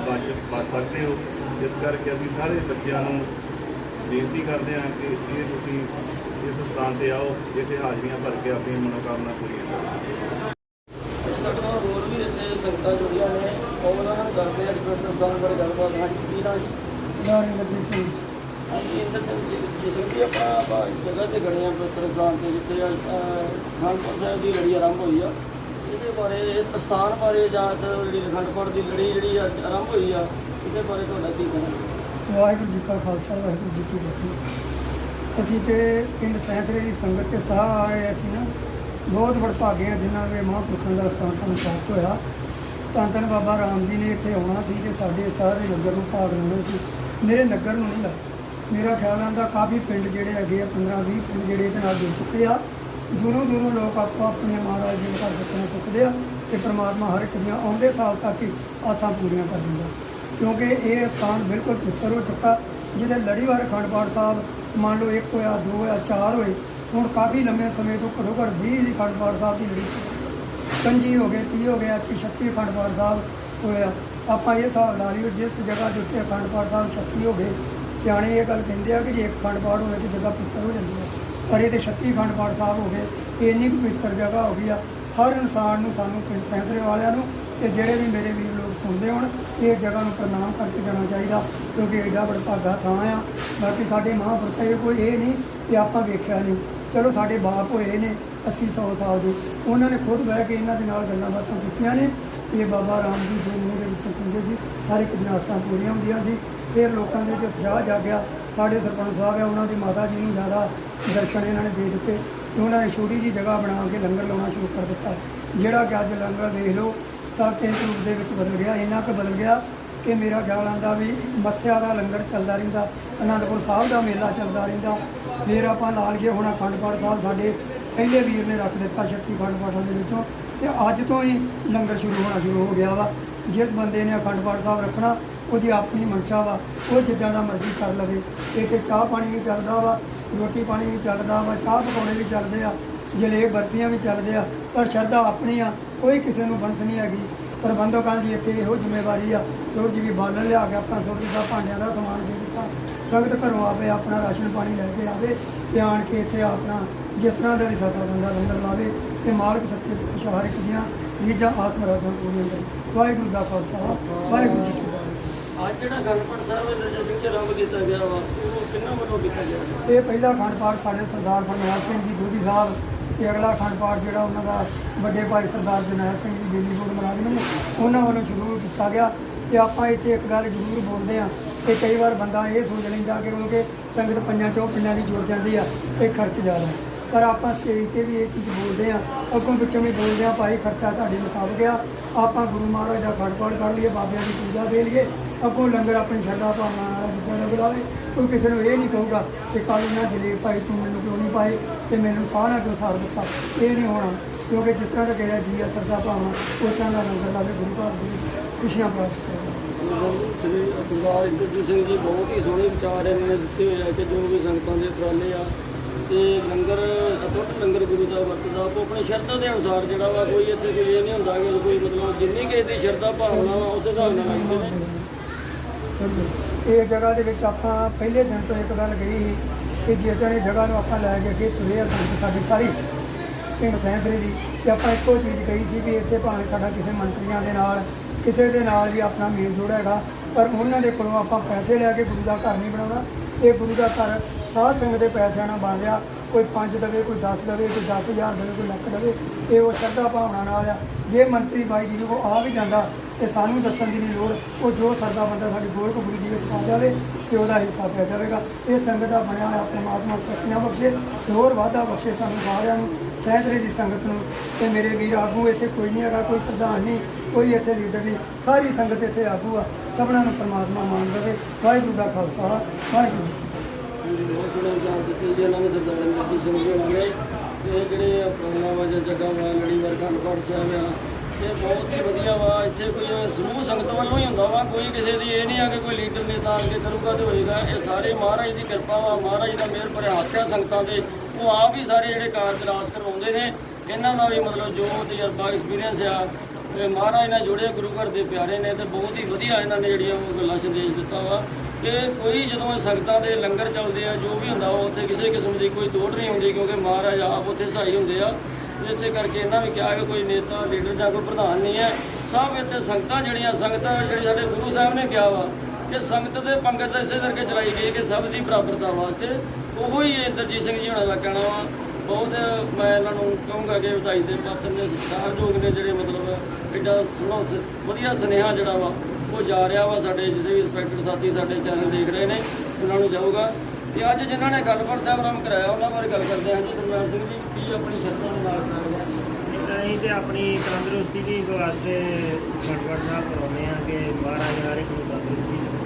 ਬਚ ਸਕਦੇ ਹੋ। ਇਸ ਕਰਕੇ ਅਸੀਂ ਸਾਰੇ ਬੱਚਿਆਂ ਨੂੰ ਬੇਨਤੀ ਕਰਦੇ ਹਾਂ ਕਿ ਇਹ ਤੁਸੀਂ ਇਸ ਸਥਾਨ 'ਤੇ ਆਓ, ਇੱਥੇ ਹਾਜ਼ਰੀਆਂ ਭਰ ਕੇ ਆਪਣੀਆਂ ਮਨੋਕਾਮਨਾ ਪੂਰੀਆਂ ਕਰੋ। ਸਾਡੇ ਨਾਲ ਹੋਰ ਵੀ ਇੱਥੇ ਸੰਗਤਾਂ ਜੁੜੀਆਂ ਨੇ, ਉਹਨਾਂ ਨਾਲ ਕਰਦੇ ਆ ਸਪੀਕਰ ਸਥਾਨ ਬਾਰੇ ਗੱਲਬਾਤ। ਹਾਂਜੀ ਕੀ ਨਾਮ ਜੀ? ਇੰਦਰਜੀਤ ਸਿੰਘ। ਹਾਂਜੀ ਇੰਦਰਜੀਤ ਸਿੰਘ ਜਿਸ ਵੀ ਆਪਾਂ ਜਗ੍ਹਾ 'ਤੇ ਗਏ ਹਾਂ ਪਵਿੱਤਰ ਸਥਾਨ 'ਤੇ ਜਿੱਥੇ ਅਖੰਡ ਪਾਠ ਸਾਹਿਬ ਦੀ ਲੜੀ ਆਰੰਭ ਹੋਈ ਆ, ਇਹਦੇ ਬਾਰੇ ਇਸ ਸਥਾਨ ਬਾਰੇ ਜਾਂ ਜਿਹੜੀ ਅਖੰਡ ਪਾਠ ਦੀ ਲੜੀ ਜਿਹੜੀ ਆਰੰਭ ਹੋਈ ਆ ਇਹਦੇ ਬਾਰੇ ਤੁਹਾਡਾ ਕੀ ਕਹਿਣਾ? ਵਾਹਿਗੁਰੂ ਜੀ ਕਾ ਖਾਲਸਾ, ਵਾਹਿਗੁਰੂ ਜੀ ਕੀ ਫਤਿਹ। ਅਸੀਂ ਤੇ ਪਿੰਡ ਸੈਂਥਰੇ ਦੀ ਸੰਗਤ ਤੇ ਸਾਹ ਆਏ। ਅਸੀਂ ਨਾ ਬਹੁਤ ਵਡਭਾਗੇ ਹਾਂ ਜਿਨ੍ਹਾਂ ਦੇ ਮਹਾਂਪੁਰਖਾਂ ਦਾ ਸਥਾਨ ਸਾਨੂੰ ਪ੍ਰਾਪਤ ਹੋਇਆ। ਧੰਨ ਧੰਨ ਬਾਬਾ ਰਾਮ ਜੀ ਨੇ ਇੱਥੇ ਆਉਣਾ ਸੀ ਤੇ ਸਾਡੇ ਸਾਰੇ ਨਗਰ ਨੂੰ ਭਾਗ ਲੈਣਾ ਸੀ। ਮੇਰੇ ਨਗਰ ਨੂੰ ਨਹੀਂ ਲੱਗਾ, ਮੇਰਾ ਖਿਆਲ ਆਉਂਦਾ ਕਾਫੀ ਪਿੰਡ ਜਿਹੜੇ ਹੈਗੇ ਆ 15-20 ਪਿੰਡ ਜਿਹੜੇ ਇਹਦੇ ਨਾਲ ਜੁੜ ਚੁੱਕੇ ਆ। ਦੂਰੋਂ ਲੋਕ ਆਪੋ ਆਪਣੇ ਮਹਾਰਾਜ ਜੀ ਘਰ ਸੱਚਣਾ ਚੁੱਕਦੇ ਆ ਤੇ ਪ੍ਰਮਾਤਮਾ ਹਰ ਇੱਕ ਦੀਆਂ ਆਉਂਦੇ ਸਾਲ ਤੱਕ ਹੀ ਆਸਾਂ ਪੂਰੀਆਂ ਕਰ ਦਿੰਦਾ, ਕਿਉਂਕਿ ਇਹ ਸਥਾਨ ਬਿਲਕੁਲ ਪਵਿੱਤਰ ਹੋ ਚੁੱਕਾ। ਜਿਹਦੇ ਲੜੀਵਾਰ ਅਖੰਡ ਪਾਠ ਸਾਹਿਬ ਮੰਨ ਲਓ 1 ਹੋਇਆ, 2 ਹੋਇਆ, 4 ਹੋਏ, ਹੁਣ ਕਾਫੀ ਲੰਮੇ ਸਮੇਂ ਤੋਂ ਘੱਟੋ ਘੱਟ 20 ਦੀ ਅਖੰਡ ਪਾਠ ਸਾਹਿਬ ਦੀ ਲੜੀ 25 ਹੋ ਗਏ, 30 ਹੋ ਗਿਆ, 36 ਅਖੰਡ ਪਾਠ ਸਾਹਿਬ ਹੋਇਆ। ਆਪਾਂ ਇਹ ਹਿਸਾਬ ਲਾ ਲਈਏ ਜਿਸ ਜਗ੍ਹਾ ਦੇ ਉੱਤੇ ਅਖੰਡ ਪਾਠ ਸਾਹਿਬ 36 ਹੋ ਗਏ, ਸਿਆਣੇ ਇਹ ਗੱਲ ਕਹਿੰਦੇ ਆ ਕਿ ਜੇ ਇੱਕ ਅਖੰਡ ਪਾਠ ਹੋਵੇ ਤਾਂ ਜਗ੍ਹਾ ਪਵਿੱਤਰ ਹੋ ਜਾਂਦੀ ਹੈ, ਪਰ ਇਹ ਤੇ 36 ਅਖੰਡ ਪਾਠ ਸਾਹਿਬ ਹੋ ਗਏ। ਇਹ ਇੰਨੀ ਕੁ ਪਵਿੱਤਰ ਜਗ੍ਹਾ ਹੋ ਗਈ ਆ ਹਰ ਇਨਸਾਨ ਨੂੰ, ਸਾਨੂੰ ਪਿੰਡ ਸੈਂਥਰੇ ਵਾਲਿਆਂ ਨੂੰ ਤੇ ਜਿਹੜੇ ਵੀ ਮੇਰੇ ਵੀਰ ਲੋਕ ਸੁਣਦੇ ਹੋਣ, ਇਹ ਜਗ੍ਹਾ ਨੂੰ ਪ੍ਰਣਾਮ ਕਰਕੇ ਜਾਣਾ ਚਾਹੀਦਾ, ਕਿਉਂਕਿ ਐਡਾ ਵਡਭਾਗਾ ਥਾਂ ਆ। ਬਾਕੀ ਸਾਡੇ ਮਹਾਂਪੁਰਖ ਕੋਈ ਇਹ ਨਹੀਂ ਕਿ ਆਪਾਂ ਵੇਖਿਆ ਨਹੀਂ, ਚਲੋ ਸਾਡੇ ਬਾਪ ਹੋਏ ਨੇ 80-100 ਸਾਲ ਦੇ, ਉਹਨਾਂ ਨੇ ਖੁਦ ਬਹਿ ਕੇ ਇਹਨਾਂ ਦੇ ਨਾਲ ਗੱਲਾਂ ਬਾਤਾਂ ਕੀਤੀਆਂ ਨੇ। ਇਹ ਬਾਬਾ ਰਾਮ ਜੀ ਦੇ ਮੂੰਹ ਦੇ ਵਿੱਚ ਸੁਣਦੇ ਸੀ, ਹਰ ਇੱਕ ਦੀਆਂ ਆਸਾਂ ਪੂਰੀਆਂ ਹੁੰਦੀਆਂ ਸੀ। ਫਿਰ ਲੋਕਾਂ ਦੇ ਵਿੱਚ ਉਤਸ਼ਾਹ ਜਾਗਿਆ। ਸਾਡੇ ਸਰਪੰਚ ਸਾਹਿਬ ਆ, ਉਹਨਾਂ ਦੀ ਮਾਤਾ ਜੀ ਨੂੰ ਜ਼ਿਆਦਾ ਦਰਸ਼ਨ ਇਹਨਾਂ ਨੇ ਦੇ ਦਿੱਤੇ ਤੇ ਉਹਨਾਂ ਨੇ ਛੋਟੀ ਜਿਹੀ ਜਗ੍ਹਾ ਬਣਾ ਕੇ ਲੰਗਰ ਲਾਉਣਾ ਸ਼ੁਰੂ ਕਰ ਦਿੱਤਾ, ਜਿਹੜਾ ਕਿ ਅੱਜ ਲੰਗਰ ਦੇਖ ਲਓ ਸਭ ਤੇਜ਼ ਰੂਪ ਦੇ ਵਿੱਚ ਬਦਲ ਗਿਆ। ਇੰਨਾ ਕੁ ਬਦਲ ਗਿਆ ਕਿ ਮੇਰਾ ਖਿਆਲ ਆਉਂਦਾ ਵੀ ਮੱਸਿਆ ਦਾ ਲੰਗਰ ਚੱਲਦਾ ਰਹਿੰਦਾ, ਅਨੰਦਪੁਰ ਸਾਹਿਬ ਦਾ ਮੇਲਾ ਚੱਲਦਾ ਰਹਿੰਦਾ। ਫਿਰ ਆਪਾਂ ਨਾਲ ਗਏ ਹੁਣ ਅਖੰਡ ਪਾਠ ਸਾਹਿਬ ਸਾਡੇ ਪਹਿਲੇ ਵੀਰ ਨੇ ਰੱਖ ਦਿੱਤਾ 36 ਅਖੰਡ ਪਾਠਾਂ ਦੇ ਵਿੱਚੋਂ, ਤੇ ਅੱਜ ਤੋਂ ਹੀ ਲੰਗਰ ਸ਼ੁਰੂ ਹੋਣਾ ਸ਼ੁਰੂ ਹੋ ਗਿਆ ਵਾ। ਜਿਸ ਬੰਦੇ ਨੇ ਅਖੰਡ ਪਾਠ ਸਾਹਿਬ ਰੱਖਣਾ ਉਹਦੀ ਆਪਣੀ ਮਨਸ਼ਾ ਵਾ, ਉਹ ਜਿੱਦਾਂ ਦਾ ਮਰਜ਼ੀ ਕਰ ਲਵੇ। ਇੱਥੇ ਚਾਹ ਪਾਣੀ ਵੀ ਚੱਲਦਾ ਵਾ, ਰੋਟੀ ਪਾਣੀ ਵੀ ਚੱਲਦਾ ਵਾ, ਚਾਹ ਪਕੌੜੇ ਵੀ ਚੱਲਦੇ ਆ, ਜਲੇਬ ਬਰਫੀਆਂ ਵੀ ਚੱਲਦੇ ਆ, ਪਰ ਸ਼ਰਧਾ ਆਪਣੀ ਆ, ਕੋਈ ਕਿਸੇ ਨੂੰ ਬੰਦ ਨਹੀਂ ਹੈਗੀ। ਪ੍ਰਬੰਧਕਾਂ ਦੀ ਇੱਥੇ ਇਹੋ ਜ਼ਿੰਮੇਵਾਰੀ ਆ, ਥੋੜ੍ਹੀ ਜਿਹੀ ਬਾਲਣ ਲਿਆ ਕੇ ਆਪਣਾ ਥੋੜ੍ਹੀ ਦਾ ਭਾਂਡਿਆਂ ਦਾ ਸਮਾਨ ਦੇ ਦਿੱਤਾ, ਸੰਗਤ ਘਰੋਂ ਆਵੇ ਆਪਣਾ ਰਾਸ਼ਨ ਪਾਣੀ ਲੈ ਕੇ ਆਵੇ ਤੇ ਆਣ ਕੇ ਇੱਥੇ ਆਪਣਾ ਜਿਸ ਤਰ੍ਹਾਂ ਦਾ ਵੀ ਸਾਡਾ ਬੰਦਾ ਲੰਗਰ ਲਾਵੇ ਤੇ ਮਾਲਕ ਸੱਚੇ ਪਾਤਸ਼ਾਹ ਇੱਕ ਦੀਆਂ ਰੀਝਾਂ ਆਸ ਮੁਰਾਦਾਂ ਪੂਰੀਆਂ ਕਰੇ। ਵਾਹਿਗੁਰੂ ਦਾ ਖਾਲਸਾ, ਵਾਹਿਗੁਰੂ ਜੀ ਕੀ ਫਤਿਹ। ਅੱਜ ਜਿਹੜਾ ਅਖੰਡ ਪਾਠ ਸਾਹਿਬ ਨਰਜਾ ਸਿੰਘ ਜੀ ਆਰੰਭ ਕੀਤਾ ਗਿਆ ਵਾ, ਉਹ ਕਿੰਨਾ ਵੱਲੋਂ ਕੀਤਾ ਗਿਆ? ਇਹ ਪਹਿਲਾ ਅਖੰਡ ਪਾਠ ਸਾਡੇ ਸਰਦਾਰ ਫਰਨੈਲ ਸਿੰਘ ਜੀ ਦੋਧੀ ਸਾਹਿਬ, ਤੇ ਅਗਲਾ ਅਖੰਡ ਪਾਠ ਜਿਹੜਾ ਉਹਨਾਂ ਦਾ ਵੱਡੇ ਭਾਈ ਸਰਦਾਰ ਜਰਨੈਲ ਸਿੰਘ ਜੀ ਬਿਜਲੀ ਬੋਰਡ ਮੁਲਾਜ਼ਮ ਨੇ ਉਹਨਾਂ ਵੱਲੋਂ ਸ਼ੁਰੂ ਕੀਤਾ ਗਿਆ। ਤੇ ਆਪਾਂ ਇੱਥੇ ਇੱਕ ਗੱਲ ਜ਼ਰੂਰ ਬੋਲਦੇ ਹਾਂ ਕਿ ਕਈ ਵਾਰ ਬੰਦਾ ਇਹ ਸੋਚ ਲੈਂਦਾ ਕਿ ਕਿਉਂਕਿ ਸੰਗਤ ਪੰਜਾਂ ਚੋਂ ਪਿੰਡਾਂ ਦੀ ਜੁੜ ਜਾਂਦੀ ਆ, ਇਹ ਖਰਚ ਜ਼ਿਆਦਾ, ਪਰ ਆਪਾਂ ਸਟੇਜ 'ਤੇ ਵੀ ਇਹ ਚੀਜ਼ ਬੋਲਦੇ ਹਾਂ, ਅੱਗੋਂ ਪਿੱਛੋਂ ਵੀ ਬੋਲਦੇ ਹਾਂ, ਭਾਈ ਖਰਚਾ ਤੁਹਾਡੇ ਮੁਤਾਬਕ ਆ, ਆਪਾਂ ਗੁਰੂ ਮਹਾਰਾਜ ਦਾ ਅਖੰਡ ਪਾਠ ਕਰ ਲਈਏ, ਬਾਬਿਆਂ ਦੀ ਪੂਜਾ ਦੇ ਲਈਏ, ਅੱਗੋਂ ਲੰਗਰ ਆਪਣੀ ਸ਼ਰਧਾ ਭਾਵਨਾ ਨਾਲ ਜਿੱਦਾਂ ਦਾ ਬੁਲਾਵੇ। ਕੋਈ ਕਿਸੇ ਨੂੰ ਇਹ ਨਹੀਂ ਕਹੂਗਾ ਕਿ ਕੱਲ੍ਹ ਇਹਨਾਂ ਜਲੇਬ ਭਾਈ ਤੂੰ ਮੈਨੂੰ ਕਿਉਂ ਨਹੀਂ ਪਾਏ ਤੇ ਮੈਨੂੰ ਸਾਹ ਨਾ ਕਿਉਂ ਸਾਰ ਦਿੱਤਾ, ਇਹ ਨਹੀਂ ਹੋਣਾ। ਕਿਉਂਕਿ ਜਿਸ ਤਰ੍ਹਾਂ ਦਾ ਕਿਹਾ ਜੀ ਆ ਸ਼ਰਧਾ ਭਾਵਨਾ ਉਸ ਤਰ੍ਹਾਂ ਦਾ ਲੰਗਰ ਲਾਵੇ, ਗੁਰੂ ਘਰ ਦੀ ਖੁਸ਼ੀਆਂ ਪ੍ਰਾਪਤ ਕਰੇ। ਸ੍ਰੀ ਸਰਦਾਰ ਇੰਦਰਜੀਤ ਸਿੰਘ ਜੀ ਬਹੁਤ ਹੀ ਸੋਹਣੇ ਵਿਚਾਰ ਇਹਨਾਂ ਨੇ ਦਿੱਤੇ ਹੋਏ ਆ ਕਿ ਜੋ ਵੀ ਸੰਗਤਾਂ ਦੇ ਉਪਰਾਲੇ ਆ ਤੇ ਲੰਗਰ ਅਟੁੱਟ ਲੰਗਰ ਗੁਰੂ ਦਾ ਵਰਤਦਾ, ਉਹ ਆਪਣੀ ਸ਼ਰਧਾ ਦੇ ਅਨੁਸਾਰ ਜਿਹੜਾ ਵਾ, ਕੋਈ ਇੱਥੇ ਕੋਈ ਇਹ ਨਹੀਂ ਹੁੰਦਾ ਕਿ ਕੋਈ ਮਤਲਬ ਜਿੰਨੀ ਕਿਸੇ ਦੀ ਸ਼ਰਧਾ ਭਾਵਨਾ ਵਾ ਉਸ ਹਿਸਾਬ ਨਾਲ ਲੱਗਦੇ ਨੇ। ਇਹ ਜਗ੍ਹਾ ਦੇ ਵਿੱਚ ਆਪਾਂ ਪਹਿਲੇ ਦਿਨ ਤੋਂ ਇੱਕ ਗੱਲ ਕਹੀ ਸੀ ਕਿ ਜਿਸ ਦਿਨ ਇਹ ਜਗ੍ਹਾ ਨੂੰ ਆਪਾਂ ਲੈ ਕੇ ਅੱਗੇ ਤੁਰੇ ਆ ਸੰਗਤ ਸਾਡੀ ਸਾਰੀ ਪਿੰਡ ਸੈਂਦਰੀ ਦੀ, ਤੇ ਆਪਾਂ ਇੱਕੋ ਚੀਜ਼ ਕਹੀ ਸੀ ਵੀ ਇੱਥੇ ਭਾਵੇਂ ਸਾਡਾ ਕਿਸੇ ਮੰਤਰੀਆਂ ਦੇ ਨਾਲ ਕਿਸੇ ਦੇ ਨਾਲ ਵੀ ਆਪਣਾ ਮੇਲ ਜੋੜ ਹੈਗਾ, ਪਰ ਉਹਨਾਂ ਦੇ ਕੋਲੋਂ ਆਪਾਂ ਪੈਸੇ ਲੈ ਕੇ ਗੁਰੂ ਦਾ ਘਰ ਨਹੀਂ ਬਣਾਉਣਾ। ਇਹ ਗੁਰੂ ਦਾ ਘਰ ਸਾਧ ਸੰਗਤ ਦੇ ਪੈਸਿਆਂ ਨਾਲ ਬਣ ਰਿਹਾ, ਕੋਈ 5 ਦੇਵੇ, ਕੋਈ 10 ਦੇਵੇ, ਕੋਈ 10,000 ਦੇਵੇ, ਕੋਈ ਲੱਖ ਦੇਵੇ, ਇਹ ਉਹ ਸ਼ਰਧਾ ਭਾਵਨਾ ਨਾਲ ਆ। ਜੇ ਮੰਤਰੀ ਬਾਈ ਜੀ ਨੂੰ ਆ ਵੀ ਜਾਂਦਾ ਤੇ ਸਾਨੂੰ ਦੱਸਣ ਦੀ ਨਹੀਂ ਲੋੜ, ਉਹ ਜੋ ਸਰਦਾ ਬੰਦਾ ਸਾਡੀ ਗੋਲਕ ਗੁਰੂ ਜੀ ਵਿੱਚ ਪਾ ਜਾਵੇ ਤੇ ਉਹਦਾ ਹਿੱਸਾ ਪੈ ਜਾਵੇਗਾ। ਇਹ ਸੰਗਤ ਦਾ ਬਣਿਆ ਹੋਇਆ ਪਰਮਾਤਮਾ ਸ਼ਕਤੀਆਂ ਬਖਸ਼ੇ ਤੇ ਹੋਰ ਵਾਧਾ ਬਖਸ਼ੇ ਸਾਨੂੰ ਸਾਰਿਆਂ ਨੂੰ, ਸੈਂਦਰੇ ਦੀ ਸੰਗਤ ਨੂੰ। ਤੇ ਮੇਰੇ ਵੀਰ ਆਗੂ ਇੱਥੇ ਕੋਈ ਨਹੀਂ ਹੈਗਾ, ਕੋਈ ਪ੍ਰਧਾਨ ਨਹੀਂ, ਕੋਈ ਇੱਥੇ ਲੀਡਰ ਨਹੀਂ, ਸਾਰੀ ਸੰਗਤ ਇੱਥੇ ਆਗੂ ਆ, ਸਭਨਾਂ ਨੂੰ ਪਰਮਾਤਮਾ ਮਾਣ ਦੇਵੇ। ਵਾਹਿਗੁਰੂ ਦਾ ਖਾਲਸਾ, ਵਾਹਿਗੁਰੂ ਜੀ। ਬਹੁਤ ਸੋਹਣੇ ਵਿਚਾਰ ਦਿੱਤੇ ਜੀ ਇਹਨਾਂ ਨੇ ਸਰਦਾਰ ਇੰਦਰਜੀਤ ਸਿੰਘ ਜੀ ਹੋਣਾ ਨੇ। ਇਹ ਜਿਹੜੇ ਆਪਣਾ ਵਾ ਜੱਗਾ ਵਾ ਲੜੀਵਾਰ ਅਖੰਡ ਪਾਠ ਸਾਹਿਬ ਆ, ਇਹ ਬਹੁਤ ਹੀ ਵਧੀਆ ਵਾ। ਇੱਥੇ ਕੋਈ ਸਮੂਹ ਸੰਗਤ ਵੱਲੋਂ ਹੀ ਹੁੰਦਾ ਵਾ, ਕੋਈ ਕਿਸੇ ਦੀ ਇਹ ਨਹੀਂ ਆ ਕਿ ਕੋਈ ਲੀਡਰ ਨੇਤਾ ਆ ਕੇ ਕਰੂਗਾ ਤੇ ਹੋਏਗਾ। ਇਹ ਸਾਰੇ ਮਹਾਰਾਜ ਦੀ ਕਿਰਪਾ ਵਾ, ਮਹਾਰਾਜ ਦਾ ਮਿਹਰ ਭਰਿਆ ਹੱਥ ਆ ਸੰਗਤਾਂ ਦੇ। ਉਹ ਆਪ ਹੀ ਸਾਰੇ ਜਿਹੜੇ ਕਾਰਜ ਰਾਸ ਕਰਵਾਉਂਦੇ ਨੇ, ਇਹਨਾਂ ਦਾ ਵੀ ਮਤਲਬ ਜੋ ਤਜਰਬਾ ਐਕਸਪੀਰੀਅੰਸ ਆ ਇਹ ਮਹਾਰਾਜ ਨਾਲ ਜੁੜੇ ਗੁਰੂ ਘਰ ਦੇ ਪਿਆਰੇ ਨੇ, ਤੇ ਬਹੁਤ ਹੀ ਵਧੀਆ ਇਹਨਾਂ ਨੇ ਜਿਹੜੀਆਂ ਉਹ ਗੱਲਾਂ ਸੰਦੇਸ਼ ਦਿੱਤਾ ਵਾ ਕਿ ਕੋਈ ਜਦੋਂ ਸੰਗਤਾਂ ਦੇ ਲੰਗਰ ਚੱਲਦੇ ਆ, ਜੋ ਵੀ ਹੁੰਦਾ ਵਾ ਉੱਥੇ ਕਿਸੇ ਕਿਸਮ ਦੀ ਕੋਈ ਤੋੜ ਨਹੀਂ ਹੁੰਦੀ, ਕਿਉਂਕਿ ਮਹਾਰਾਜ ਆਪ ਉੱਥੇ ਸਹਾਈ ਹੁੰਦੇ ਆ। ਇਸੇ ਕਰਕੇ ਇਹਨਾਂ ਵੀ ਕਿਹਾ ਕਿ ਕੋਈ ਨੇਤਾ ਲੀਡਰ ਜਾਂ ਕੋਈ ਪ੍ਰਧਾਨ ਨਹੀਂ ਹੈ, ਸਭ ਇੱਥੇ ਸੰਗਤਾਂ ਜਿਹੜੀ ਸਾਡੇ ਗੁਰੂ ਸਾਹਿਬ ਨੇ ਕਿਹਾ ਵਾ ਕਿ ਸੰਗਤ ਦੇ ਪੰਗਤ ਇਸੇ ਕਰਕੇ ਚਲਾਈ ਗਈ ਕਿ ਸਭ ਦੀ ਬਰਾਬਰਤਾ ਵਾਸਤੇ। ਉਹੋ ਹੀ ਇੰਦਰਜੀਤ ਸਿੰਘ ਜੀ ਹੋਣਾ ਦਾ ਕਹਿਣਾ ਵਾ। ਬਹੁਤ ਮੈਂ ਇਹਨਾਂ ਨੂੰ ਕਹੂੰਗਾ ਕਿ ਵਧਾਈ ਦੇ ਪਾਤਰ ਨੇ, ਸਤਿਕਾਰਯੋਗ ਨੇ, ਜਿਹੜੇ ਮਤਲਬ ਐਡਾ ਸੋਹਣਾ ਵਧੀਆ ਸੁਨੇਹਾ ਜਿਹੜਾ ਵਾ ਉਹ ਜਾ ਰਿਹਾ ਵਾ। ਸਾਡੇ ਜਿਹਦੇ ਵੀ ਰਿਸਪੈਕਟਡ ਸਾਥੀ ਸਾਡੇ ਚੈਨਲ ਦੇਖ ਰਹੇ ਨੇ ਉਹਨਾਂ ਨੂੰ ਜਾਊਗਾ। ਤੇ ਅੱਜ ਜਿਨ੍ਹਾਂ ਨੇ ਅਖੰਡ ਪਾਠ ਸਾਹਿਬ ਆਰੰਭ ਕਰਾਇਆ ਉਹਨਾਂ ਬਾਰੇ ਗੱਲ ਕਰਦੇ ਹਾਂ ਜੀ। ਸਰਦਾਰ ਸਿੰਘ ਜੀ ਕੀ ਆਪਣੀ ਸ਼ਰਧਾ ਦੇ ਨਾਲ ਕਰਾਇਆ? ਅਸੀਂ ਤੇ ਆਪਣੀ ਤੰਦਰੁਸਤੀ ਦੀ ਵਾਸਤੇ ਅਖੰਡ ਪਾਠ ਸਾਹਿਬ ਕਰਾਉਂਦੇ ਹਾਂ ਕਿ ਮਹਾਰਾਜ ਹਰ ਇੱਕ ਨੂੰ ਤੰਦਰੁਸਤੀ ਦੇਵੇ।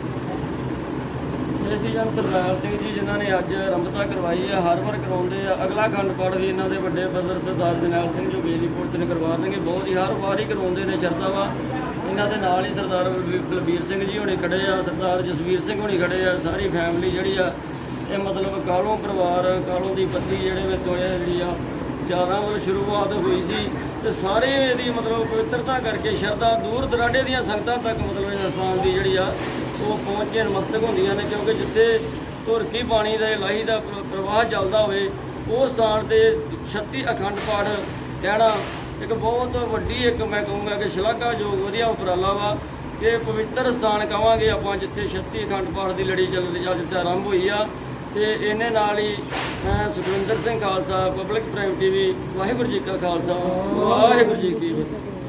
ਇਹ ਸੀ ਜਨ ਸਰਦਾਰ ਸਿੰਘ ਜੀ ਜਿਨ੍ਹਾਂ ਨੇ ਅੱਜ ਆਰੰਭਤਾ ਕਰਵਾਈ ਹੈ, ਹਰ ਵਾਰ ਕਰਾਉਂਦੇ ਆ। ਅਗਲਾ ਅਖੰਡ ਪਾਠ ਵੀ ਇਹਨਾਂ ਦੇ ਵੱਡੇ ਬ੍ਰਦਰ ਸਰਦਾਰ ਜਰਨੈਲ ਸਿੰਘ ਜੋ ਬਿਜਲੀ ਬੋਰਡ 'ਚ ਨੇ ਕਰਵਾ ਦੇਣਗੇ। ਬਹੁਤ ਹੀ ਹਰ ਵਾਰ ਹੀ ਕਰਵਾਉਂਦੇ ਨੇ ਸ਼ਰਧਾ ਵਾ। ਇਹਨਾਂ ਦੇ ਨਾਲ ਹੀ ਸਰਦਾਰ ਬਲਬੀਰ ਸਿੰਘ ਜੀ ਹੋਣੀ ਖੜੇ ਆ, ਸਰਦਾਰ ਜਸਵੀਰ ਸਿੰਘ ਹੋਣੀ ਖੜੇ ਆ। ਸਾਰੀ ਫੈਮਿਲੀ ਜਿਹੜੀ ਆ ਇਹ ਮਤਲਬ ਕਾਲੋਂ ਪਰਿਵਾਰ, ਕਾਲੋਂ ਦੀ ਪੱਤੀ ਜਿਹੜੇ ਵਿੱਚ ਹੋਇਆ ਜਿਹੜੀ ਆ 11 ਵੱਲ ਸ਼ੁਰੂਆਤ ਹੋਈ ਸੀ ਤੇ ਸਾਰੇ ਇਹਦੀ ਮਤਲਬ ਪਵਿੱਤਰਤਾ ਕਰਕੇ ਸ਼ਰਧਾ ਦੂਰ ਦਰਾਡੇ ਦੀਆਂ ਸੰਗਤਾਂ ਤੱਕ ਮਤਲਬ ਇਸ ਸਥਾਨ ਦੀ ਜਿਹੜੀ ਆ ਉਹ ਪਹੁੰਚ ਕੇ ਨਮਸਤਕ ਹੁੰਦੀਆਂ ਨੇ। ਕਿਉਂਕਿ ਜਿੱਥੇ ਧੁਰਕੀ ਪਾਣੀ ਦਾ ਲਾਹੀ ਦਾ ਪ੍ਰਵਾਹ ਚੱਲਦਾ ਹੋਵੇ ਉਸ ਸਥਾਨ 'ਤੇ 36 ਅਖੰਡ ਪਾਠ ਕਹਿਣਾ ਇੱਕ ਬਹੁਤ ਵੱਡੀ ਇੱਕ ਮੈਂ ਕਹੂੰਗਾ ਕਿ ਸ਼ਲਾਘਾਯੋਗ ਵਧੀਆ ਉਪਰਾਲਾ ਵਾ ਕਿ ਪਵਿੱਤਰ ਸਥਾਨ ਕਹਾਂਗੇ ਆਪਾਂ ਜਿੱਥੇ 36 ਅਖੰਡ ਪਾਠ ਦੀ ਲੜੀ ਚੱਲਦੀ ਜਾਂ ਜਿੱਥੇ ਆਰੰਭ ਹੋਈ ਆ। ਤੇ ਇਹਨੇ ਨਾਲ ਹੀ ਮੈਂ Sukhwinder Singh Khalsa, public prime TV, Waheguru ji ਕਾ ਖਾਲਸਾ, ਵਾਹਿਗੁਰੂ ਜੀ ਕੀ ਫਤਿਹ।